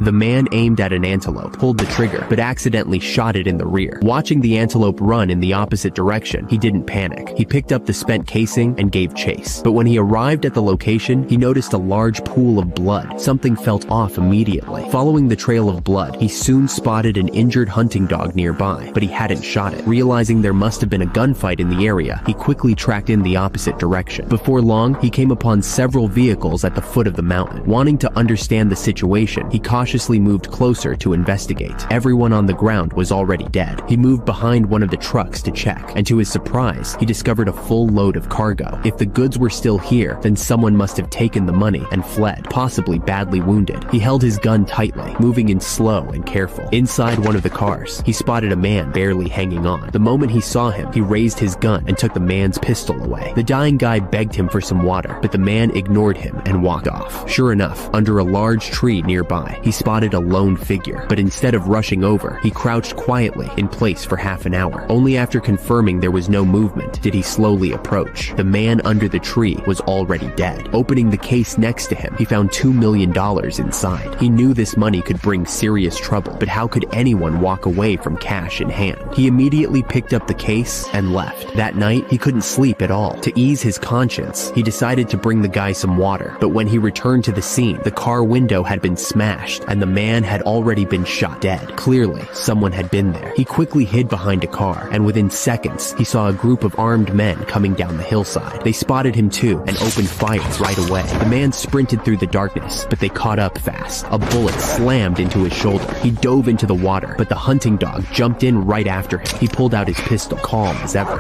The man aimed at an antelope, pulled the trigger, but accidentally shot it in the rear. Watching the antelope run in the opposite direction, he didn't panic. He picked up the spent casing and gave chase. But when he arrived at the location, he noticed a large pool of blood. Something felt off immediately. Following the trail of blood, he soon spotted an injured hunting dog nearby, but he hadn't shot it. Realizing there must have been a gunfight in the area, he quickly tracked in the opposite direction. Before long, he came upon several vehicles at the foot of the mountain. Wanting to understand the situation, he cautiously moved closer to investigate. Everyone on the ground was already dead. He moved behind one of the trucks to check, and to his surprise, he discovered a full load of cargo. If the goods were still here, then someone must have taken the money and fled, possibly badly wounded. He held his gun tightly, moving in slow and careful. Inside one of the cars, he spotted a man barely hanging on. The moment he saw him, he raised his gun and took the man's pistol away. The dying guy begged him for some water, but the man ignored him and walked off. Sure enough, under a large tree nearby, he spotted a lone figure, but instead of rushing over, he crouched quietly in place for half an hour. Only after confirming there was no movement did he slowly approach. The man under the tree was already dead. Opening the case next to him, he found $2 million inside. He knew this money could bring serious trouble, but how could anyone walk away from cash in hand? He immediately picked up the case and left. That night, he couldn't sleep at all. To ease his conscience, he decided to bring the guy some water, but when he returned to the scene, the car window had been smashed and the man had already been shot dead. Clearly, someone had been there. He quickly hid behind a car, and within seconds, he saw a group of armed men coming down the hillside. They spotted him too and opened fire right away. The man sprinted through the darkness, but they caught up fast. A bullet slammed into his shoulder. He dove into the water, but the hunting dog jumped in right after him. He pulled out his pistol, calm as ever.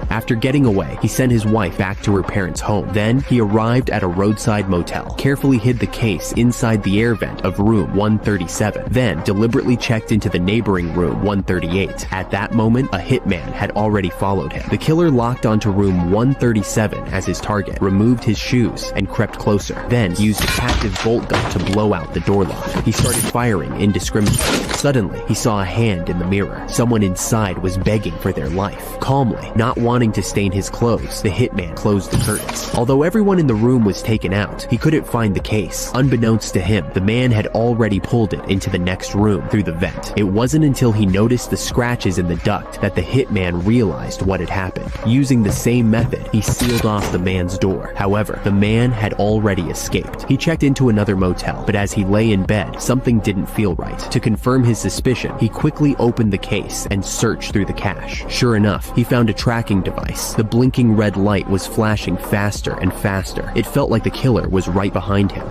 After getting away, he sent his wife back to her parents' home. Then, he arrived at a roadside motel, carefully hid the case inside the air vent of room 137, then deliberately checked into the neighboring room 138. At that moment, a hitman had already followed him. The killer locked onto room 137 as his target, removed his shoes, and crept closer, then used a captive bolt gun to blow out the door lock. He started firing indiscriminately. Suddenly, he saw a hand in the mirror. Someone inside was begging for their life. Calmly, not wanting to stain his clothes, the hitman closed the curtains. Although everyone in the room was taken out, he couldn't find the case. Unbeknownst to him, the man had already pulled it into the next room through the vent. It wasn't until he noticed the scratches in the duct that the hitman realized what had happened. Using the same method, he sealed off the man's door. However, the man had already escaped. He checked into another motel, but as he lay in bed, something didn't feel right. To confirm his suspicion, he quickly opened the case and searched through the cash. Sure enough, he found a tracking device. The blinking red light was flashing faster and faster. It felt like the killer was right behind him.